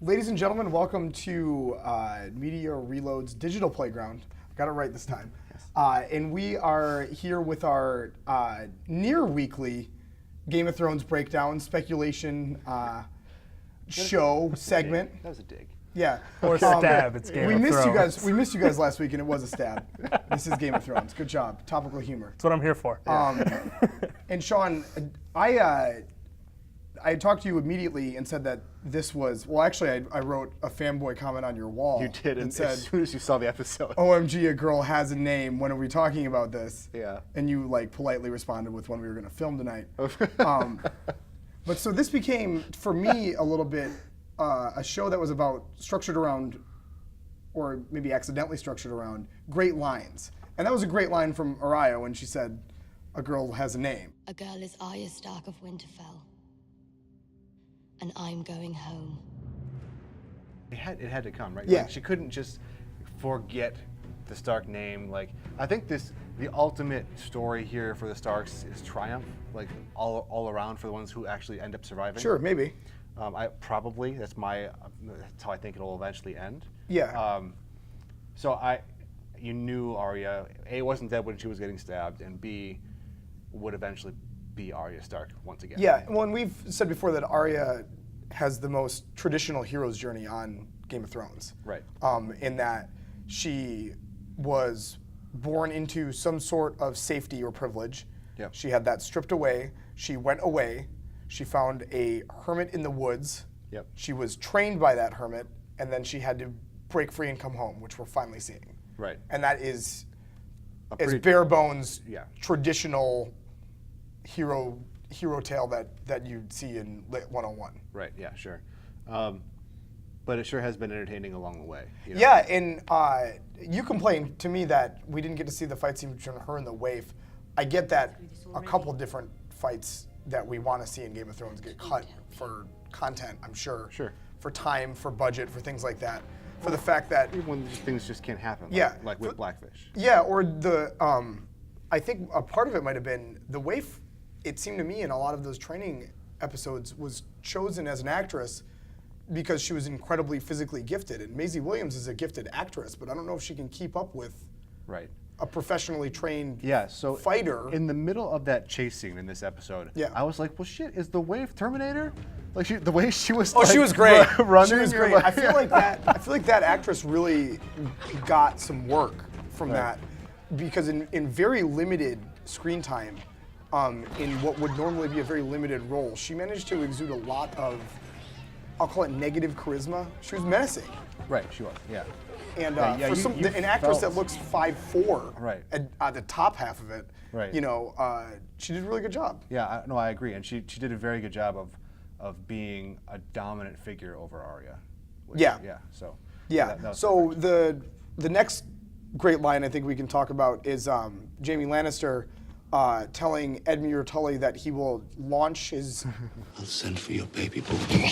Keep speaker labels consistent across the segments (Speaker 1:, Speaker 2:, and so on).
Speaker 1: Ladies and gentlemen, welcome to Media Reload's Digital Playground. I got it right this time. And we are here with our near weekly Game of Thrones breakdown, speculation show segment.
Speaker 2: That was a dig.
Speaker 1: Yeah.
Speaker 3: Or stab, it's Game of Thrones.
Speaker 1: We missed you guys last week, and it was a stab. This is Game of Thrones. Good job. Topical humor.
Speaker 3: That's what I'm here for.
Speaker 1: And Sean, I talked to you immediately and said that this was, well, actually, I wrote a fanboy comment on your wall.
Speaker 2: You did,
Speaker 1: and
Speaker 2: as
Speaker 1: said,
Speaker 2: soon as you saw the episode.
Speaker 1: OMG, a girl has a name. When are we talking about this?
Speaker 2: Yeah.
Speaker 1: And you like politely responded with when we were going to film tonight. But so this became, for me, a little bit a show that was about structured around, or maybe accidentally structured around, great lines. And that was a great line from Arya when she said, a girl has a name.
Speaker 4: A girl is Arya Stark of Winterfell. And I'm going home.
Speaker 2: It had to come, right?
Speaker 1: Yeah.
Speaker 2: Like, she couldn't just forget the Stark name. Like, I think the ultimate story here for the Starks is triumph, like all around for the ones who actually end up surviving.
Speaker 1: Sure, maybe.
Speaker 2: That's how I think it'll eventually end.
Speaker 1: Yeah.
Speaker 2: You knew Arya, A, wasn't dead when she was getting stabbed, and B, would eventually be Arya Stark once again.
Speaker 1: Yeah, well, and we've said before that Arya has the most traditional hero's journey on Game of Thrones.
Speaker 2: Right.
Speaker 1: In that she was born into some sort of safety or privilege.
Speaker 2: Yep.
Speaker 1: She had that stripped away. She went away. She found a hermit in the woods.
Speaker 2: Yep.
Speaker 1: She was trained by that hermit, and then she had to break free and come home, which we're finally seeing.
Speaker 2: Right.
Speaker 1: And that is
Speaker 2: A
Speaker 1: as
Speaker 2: pretty-
Speaker 1: bare bones,
Speaker 2: Yeah.
Speaker 1: traditional hero tale that you'd see in Lit 101.
Speaker 2: Right, yeah, sure. But it sure has been entertaining along the way. You know?
Speaker 1: Yeah, and you complained to me that we didn't get to see the fight scene between her and the waif. I get that a couple different fights that we want to see in Game of Thrones get cut for content, I'm sure.
Speaker 2: Sure.
Speaker 1: For time, for budget, for things like that. For the fact that,
Speaker 2: Even when these things just can't happen,
Speaker 1: Yeah.
Speaker 2: like with Blackfish.
Speaker 1: yeah, or the, I think a part of it might have been the waif, it seemed to me in a lot of those training episodes, was chosen as an actress because she was incredibly physically gifted. And Maisie Williams is a gifted actress, but I don't know if she can keep up with
Speaker 2: Right.
Speaker 1: a professionally trained
Speaker 2: Yeah, so
Speaker 1: fighter.
Speaker 2: in the middle of that chase scene in this episode,
Speaker 1: Yeah.
Speaker 2: I was like, well, shit, is the wave Terminator? Like, the way she was
Speaker 1: Oh,
Speaker 2: like,
Speaker 1: she was great.
Speaker 2: running.
Speaker 1: She was
Speaker 2: you're
Speaker 1: great.
Speaker 2: like-
Speaker 1: I feel like that actress really got some work from that, because in very limited screen time, in what would normally be a very limited role, she managed to exude a lot of, I'll call it negative charisma. She was menacing.
Speaker 2: Right, she was, yeah.
Speaker 1: And
Speaker 2: Yeah,
Speaker 1: for
Speaker 2: you
Speaker 1: an actress
Speaker 2: felt-
Speaker 1: that looks 5'4",
Speaker 2: Right.
Speaker 1: at the top half of it,
Speaker 2: Right.
Speaker 1: you know, she did a really good job.
Speaker 2: Yeah, I agree. And she did a very good job of being a dominant figure over Arya.
Speaker 1: Yeah.
Speaker 2: Yeah, so.
Speaker 1: Yeah.
Speaker 2: that was
Speaker 1: So
Speaker 2: perfect.
Speaker 1: the next great line I think we can talk about is Jaime Lannister telling Edmure Tully that he will launch his.
Speaker 5: I'll send for your baby boy.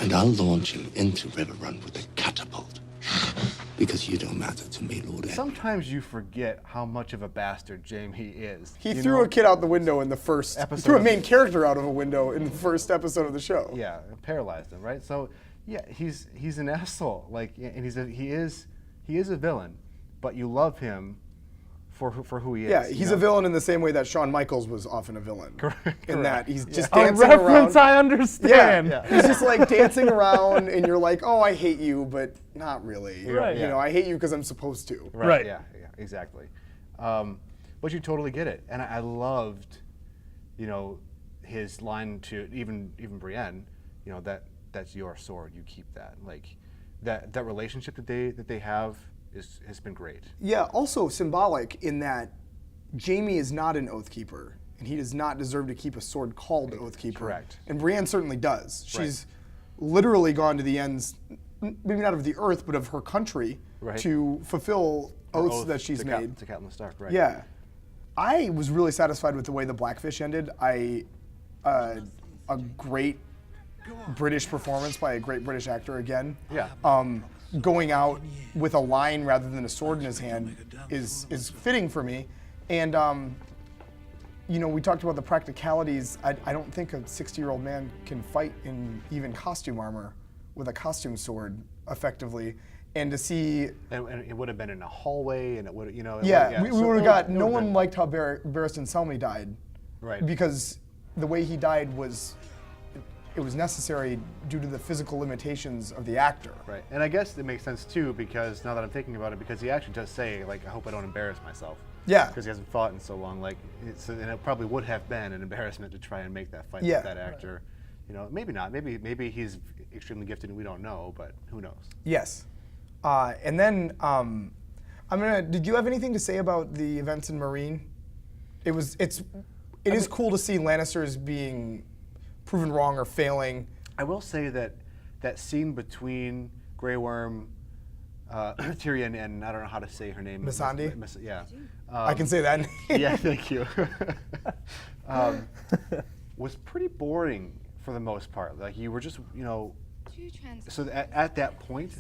Speaker 5: And I'll launch him into River Run with a catapult. Because you don't matter to me, Lord Edmure.
Speaker 2: Sometimes you forget how much of a bastard Jaime is.
Speaker 1: He
Speaker 2: you
Speaker 1: threw
Speaker 2: know?
Speaker 1: a kid out the window in the first
Speaker 2: Episode
Speaker 1: Threw a
Speaker 2: of-
Speaker 1: main character out of a window in the first episode of the show.
Speaker 2: Yeah, paralyzed him, right? So, yeah, he's an asshole. Like, and he is a villain, but you love him for who he is.
Speaker 1: Yeah,
Speaker 2: you
Speaker 1: he's
Speaker 2: know?
Speaker 1: a villain in the same way that Shawn Michaels was often a villain.
Speaker 2: Correct.
Speaker 1: In that he's just
Speaker 3: A
Speaker 1: dancing
Speaker 3: reference
Speaker 1: around.
Speaker 3: I understand.
Speaker 2: Yeah.
Speaker 1: He's just like dancing around, and you're like, oh, I hate you, but not really.
Speaker 3: Right.
Speaker 1: You know, I hate you because I'm supposed to.
Speaker 3: Right.
Speaker 2: Yeah, exactly. But you totally get it, and I loved, you know, his line to even Brienne, you know, that's your sword, you keep that. Like, that relationship that they have has been great.
Speaker 1: Yeah, also symbolic in that Jaime is not an Oathkeeper, and he does not deserve to keep a sword called Oathkeeper.
Speaker 2: Correct.
Speaker 1: And Brienne certainly does.
Speaker 2: Right.
Speaker 1: She's literally gone to the ends, maybe not of the earth, but of her country
Speaker 2: Right.
Speaker 1: to fulfill oaths
Speaker 2: Oath
Speaker 1: that she's
Speaker 2: to
Speaker 1: made.
Speaker 2: to Catelyn Stark, right?
Speaker 1: Yeah. I was really satisfied with the way the Blackfish ended. A great British performance by a great British actor again.
Speaker 2: Yeah.
Speaker 1: Going out with a line rather than a sword in his hand is fitting for me. And you know, we talked about the practicalities. I don't think a 60-year-old man can fight in even costume armor with a costume sword effectively. And to see,
Speaker 2: And it would have been in a hallway, and it would, you know.
Speaker 1: we would have got. No one liked how Barristan Selmy died,
Speaker 2: Right.
Speaker 1: because the way he died was, it was necessary due to the physical limitations of the actor.
Speaker 2: Right, and I guess it makes sense too, because now that I'm thinking about it, because he actually does say, like, I hope I don't embarrass myself.
Speaker 1: Yeah.
Speaker 2: Because he hasn't fought in so long. Like, and it probably would have been an embarrassment to try and make that fight
Speaker 1: Yeah.
Speaker 2: with that actor. You know, maybe not. Maybe he's extremely gifted and we don't know, but who knows?
Speaker 1: Yes. And then did you have anything to say about the events in Marine? It is cool to see Lannisters being proven wrong or failing.
Speaker 2: I will say that that scene between Grey Worm, Tyrion, and I don't know how to say her name.
Speaker 1: Missandei?
Speaker 2: Yeah.
Speaker 1: I can say that.
Speaker 2: Yeah, thank you. Was pretty boring for the most part. Like, you were just, you know, so at that point,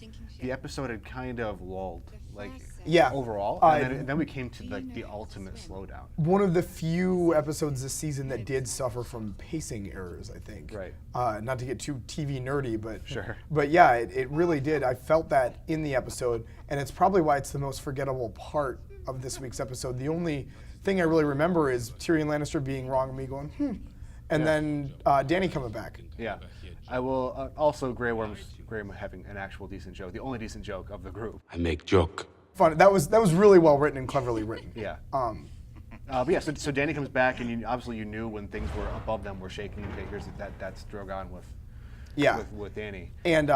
Speaker 2: the episode had kind of lulled, like,
Speaker 1: Yeah.
Speaker 2: overall, and then we came to like the ultimate slowdown.
Speaker 1: One of the few episodes this season that did suffer from pacing errors, I think.
Speaker 2: Right.
Speaker 1: Not to get too TV nerdy, but
Speaker 2: Sure.
Speaker 1: But yeah, it really did. I felt that in the episode, and it's probably why it's the most forgettable part of this week's episode. The only thing I really remember is Tyrion Lannister being wrong and me going, and then Dany coming back.
Speaker 2: Yeah. I will also Grey Worm having an actual decent joke, the only decent joke of the group.
Speaker 5: I make joke.
Speaker 1: Fun. That was really well written and cleverly written.
Speaker 2: Yeah. But yeah, so Dany comes back, and obviously you knew when things were above them were shaking. Okay, here's that's Drogon with Dany.
Speaker 1: And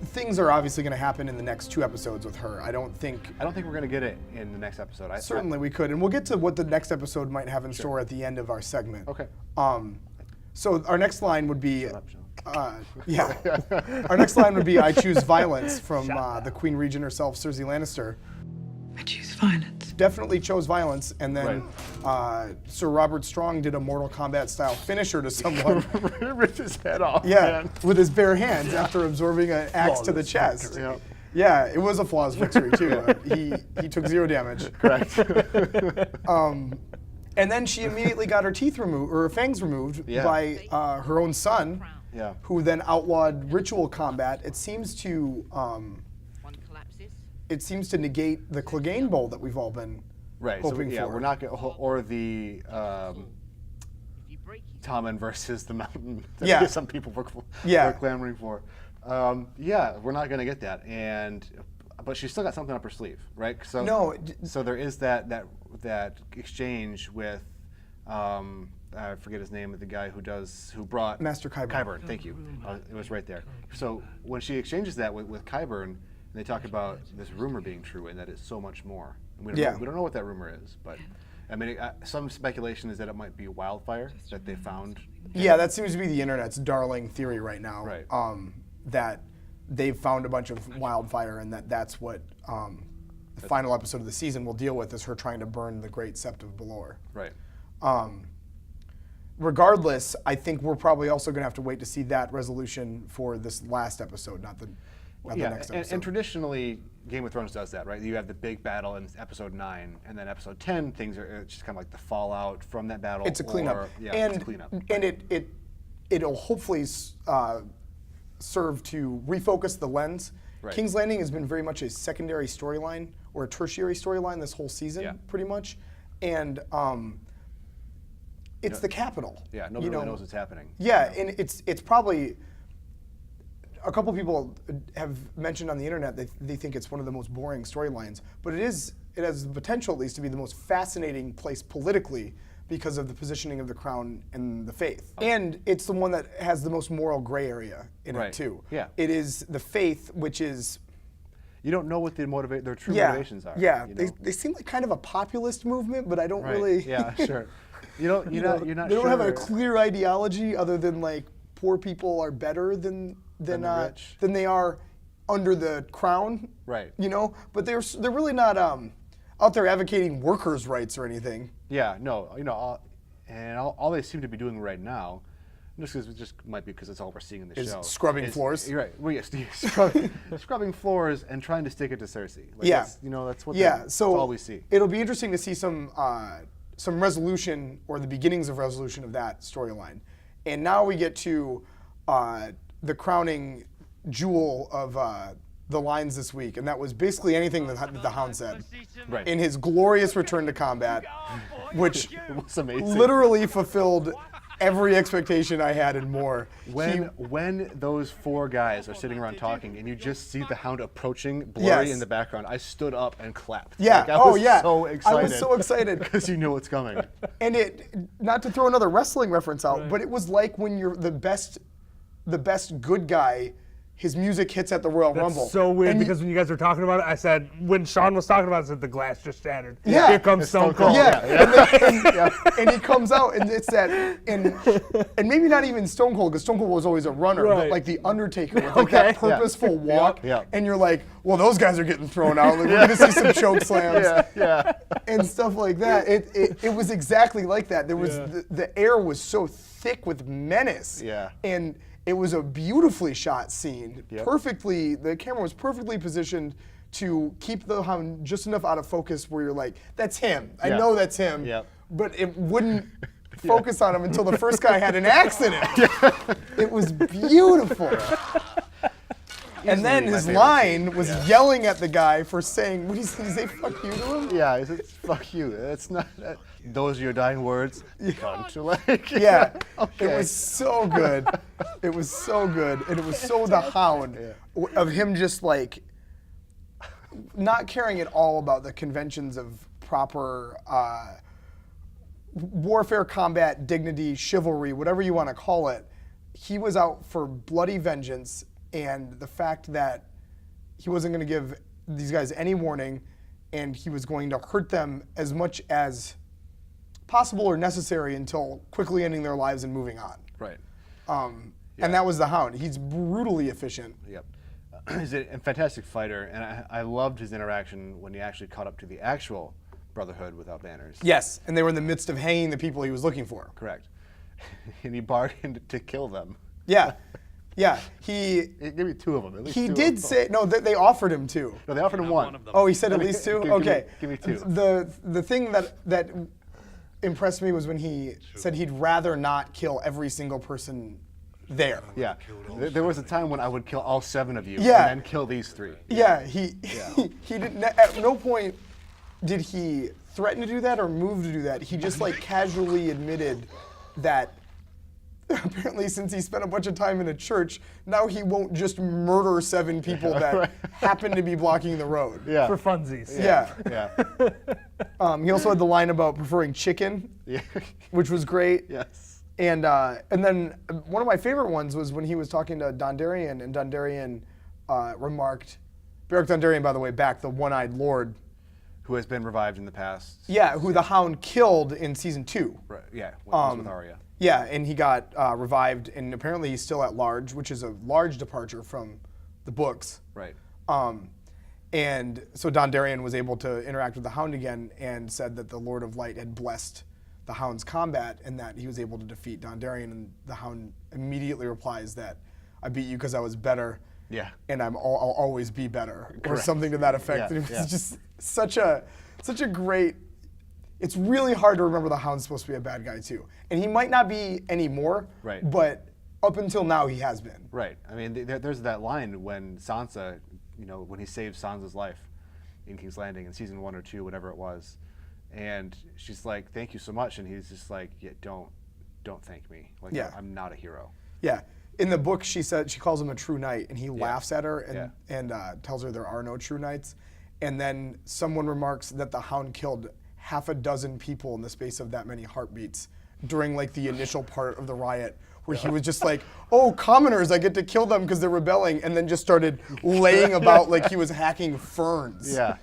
Speaker 1: things are obviously going to happen in the next 2 episodes with her. I don't think
Speaker 2: we're gonna get it in the next episode.
Speaker 1: certainly we could, and we'll get to what the next episode might have in store at the end of our segment.
Speaker 2: Okay.
Speaker 1: So our next line would be,
Speaker 2: Shut up, Sean.
Speaker 1: yeah, our next line would be, "I choose violence" from the Queen Regent herself, Cersei Lannister.
Speaker 6: I choose violence.
Speaker 1: Definitely chose violence, and then Sir Robert Strong did a Mortal Kombat style finisher to someone.
Speaker 2: Ripped his head off.
Speaker 1: Yeah,
Speaker 2: man.
Speaker 1: with his bare hands after absorbing an axe to the chest.
Speaker 2: Yeah.
Speaker 1: Yeah, it was a flawless victory too. He took 0 damage.
Speaker 2: Correct.
Speaker 1: And then she immediately got her teeth removed, or her fangs removed,
Speaker 2: Yeah.
Speaker 1: by her own son,
Speaker 2: Yeah.
Speaker 1: who then outlawed ritual combat. It seems to negate the Clegane Bowl that we've all been
Speaker 2: Right.
Speaker 1: hoping
Speaker 2: so yeah,
Speaker 1: for.
Speaker 2: we're not gonna, or the Tommen versus the Mountain. That
Speaker 1: Yeah.
Speaker 2: Some people were
Speaker 1: Yeah.
Speaker 2: clamoring for. Yeah, we're not gonna get that, but she's still got something up her sleeve, right? So
Speaker 1: No,
Speaker 2: So there is that exchange with. I forget his name, the guy who brought
Speaker 1: Master Qyburn.
Speaker 2: Qyburn, thank you. It was right there. So when she exchanges that with Qyburn, and they talk about this rumor being true and that it's so much more. And we don't know what that rumor is, but I mean, some speculation is that it might be wildfire that they found.
Speaker 1: Yeah, that seems to be the internet's darling theory right now.
Speaker 2: Right.
Speaker 1: That they've found a bunch of wildfire, and that's what the final episode of the season will deal with, is her trying to burn the Great Sept of Baelor.
Speaker 2: Right.
Speaker 1: Regardless, I think we're probably also going to have to wait to see that resolution for this last episode, not the next episode.
Speaker 2: And traditionally, Game of Thrones does that, right? You have the big battle in episode 9, and then episode 10, things are it's just kind of like the fallout from that battle.
Speaker 1: It's a cleanup.
Speaker 2: It's a cleanup.
Speaker 1: And it'll hopefully serve to refocus the lens.
Speaker 2: Right.
Speaker 1: King's Landing has been very much a secondary storyline, or a tertiary storyline this whole season, pretty much. And it's the capital.
Speaker 2: Yeah, nobody really knows what's happening.
Speaker 1: Yeah, and it's probably, a couple people have mentioned on the internet that they think it's one of the most boring storylines, but it has the potential at least to be the most fascinating place politically because of the positioning of the crown and the faith. And it's the one that has the most moral gray area in it too.
Speaker 2: Yeah.
Speaker 1: It is the faith, which is,
Speaker 2: you don't know what their true motivations are.
Speaker 1: Yeah,
Speaker 2: you know?
Speaker 1: they seem like kind of a populist movement, but I don't
Speaker 2: Right.
Speaker 1: really.
Speaker 2: Yeah, sure. You're not
Speaker 1: They
Speaker 2: sure.
Speaker 1: don't have a clear ideology other than like poor people are better than
Speaker 2: the rich.
Speaker 1: than they are under the crown.
Speaker 2: Right.
Speaker 1: You know, but they're really not out there advocating workers' rights or anything.
Speaker 2: Yeah, no, all they seem to be doing right now, just might be because it's all we're seeing in the
Speaker 1: Is
Speaker 2: show.
Speaker 1: scrubbing floors?
Speaker 2: You're right. Well, yes, scrubbing floors and trying to stick it to Cersei. Like
Speaker 1: Yeah.
Speaker 2: that's what
Speaker 1: Yeah,
Speaker 2: that's
Speaker 1: so
Speaker 2: all we see.
Speaker 1: it'll be interesting to see some some resolution or the beginnings of resolution of that storyline. And now we get to the crowning jewel of the lines this week, and that was basically anything that the Hound said.
Speaker 2: Right.
Speaker 1: In his glorious return to combat, which
Speaker 2: was amazing.
Speaker 1: literally fulfilled every expectation I had and more.
Speaker 2: When those 4 guys are sitting around talking and you just see the Hound approaching blurry
Speaker 1: Yes.
Speaker 2: in the background, I stood up and clapped.
Speaker 1: Yeah.
Speaker 2: Like, I was
Speaker 1: yeah.
Speaker 2: so excited.
Speaker 1: I was so excited.
Speaker 2: Because you know what's coming.
Speaker 1: And it, not to throw another wrestling reference out, but it was like when you're the best good guy, his music hits at the Royal Rumble.
Speaker 3: That's so weird
Speaker 1: And
Speaker 3: because when you guys were talking about it, I said, when Sean was talking about it, I said, the glass just shattered.
Speaker 1: Yeah.
Speaker 3: Here comes Stone Cold.
Speaker 1: Yeah. And he comes out, and it's that, and maybe not even Stone Cold, because Stone Cold was always a runner, but
Speaker 3: Right.
Speaker 1: like the Undertaker with like that purposeful walk,
Speaker 2: Yeah.
Speaker 1: and you're like, well, those guys are getting thrown out. Like, we're gonna see some choke slams.
Speaker 2: Yeah.
Speaker 1: And stuff like that. It was exactly like that. There was the air was so thick with menace.
Speaker 2: Yeah.
Speaker 1: And it was a beautifully shot scene.
Speaker 2: Yep.
Speaker 1: The camera was perfectly positioned to keep the Hound just enough out of focus where you're like, that's him. I
Speaker 2: Yeah.
Speaker 1: know that's him.
Speaker 2: Yep.
Speaker 1: But it wouldn't focus on him until the first guy had an accident. It was beautiful. And then
Speaker 2: Easily my
Speaker 1: his
Speaker 2: favorite
Speaker 1: line
Speaker 2: scene.
Speaker 1: was yelling at the guy for saying, what did he say, fuck you to him?
Speaker 2: Yeah, it's fuck you. It's not. Those are your dying words. Cunt. Like,
Speaker 1: Yeah,
Speaker 2: okay.
Speaker 1: it was so good. It was so good, and it was so the Hound of him just like not caring at all about the conventions of proper warfare, combat, dignity, chivalry, whatever you want to call it. He was out for bloody vengeance, and the fact that he wasn't going to give these guys any warning, and he was going to hurt them as much as possible or necessary until quickly ending their lives and moving on.
Speaker 2: Right.
Speaker 1: And that was the Hound. He's brutally efficient.
Speaker 2: Yep. He's a fantastic fighter, and I loved his interaction when he actually caught up to the actual Brotherhood without banners.
Speaker 1: Yes, and they were in the midst of hanging the people he was looking for.
Speaker 2: Correct. And he bargained to kill them.
Speaker 1: Yeah, yeah. He
Speaker 2: Give me 2 of them. At least
Speaker 1: he
Speaker 2: 2 of
Speaker 1: did
Speaker 2: them.
Speaker 1: say no. They offered him 2.
Speaker 2: No, they offered him 1.
Speaker 1: Oh, he said at least 2.
Speaker 2: Give me-
Speaker 1: Okay.
Speaker 2: give me 2.
Speaker 1: The thing that impressed me was when he said he'd rather not kill every single person there.
Speaker 2: Yeah. There was a time when I would kill all 7 of you
Speaker 1: Yeah.
Speaker 2: and then kill these 3.
Speaker 1: Yeah, he didn't. At no point did he threaten to do that or move to do that. He just like casually admitted that apparently since he spent a bunch of time in a church, now he won't just murder 7 people that happen to be blocking the road.
Speaker 2: Yeah.
Speaker 3: For funsies.
Speaker 1: Yeah.
Speaker 2: Yeah.
Speaker 1: He also had the line about preferring chicken,
Speaker 2: Yeah.
Speaker 1: which was great.
Speaker 2: Yes.
Speaker 1: And then one of my favorite ones was when he was talking to Dondarrion, and Dondarrion remarked, Beric Dondarrion, by the way, back the one-eyed lord.
Speaker 2: Who has been revived in the past.
Speaker 1: Yeah, who the Hound killed in season 2.
Speaker 2: Right. Yeah. When he was with Arya.
Speaker 1: Yeah, and he got revived, and apparently he's still at large, which is a large departure from the books.
Speaker 2: Right.
Speaker 1: And so Dondarrion was able to interact with the Hound again and said that the Lord of Light had blessed the Hound's combat and that he was able to defeat Dondarrion. And the Hound immediately replies that I beat you because I was better.
Speaker 2: Yeah.
Speaker 1: And I'll always be better, or
Speaker 2: Correct.
Speaker 1: something to that effect.
Speaker 2: Yeah,
Speaker 1: And it was
Speaker 2: yeah.
Speaker 1: just such a great. It's really hard to remember the Hound's supposed to be a bad guy too, and he might not be anymore.
Speaker 2: Right.
Speaker 1: But up until now, he has been.
Speaker 2: Right. I mean, there's that line when Sansa, when he saves Sansa's life in King's Landing in season 1 or 2, whatever it was, and she's like, "Thank you so much," and he's just like, "Yeah, don't thank me. Like,
Speaker 1: Yeah.
Speaker 2: I'm not a hero."
Speaker 1: Yeah. In the book, she calls him a true knight, and he laughs at her and
Speaker 2: Yeah.
Speaker 1: tells her there are no true knights. And then someone remarks that the Hound killed half a dozen people in the space of that many heartbeats during like the initial part of the riot, where he was just like, "Oh, commoners, I get to kill them because they're rebelling," and then just started laying about like he was hacking ferns.
Speaker 2: Yeah.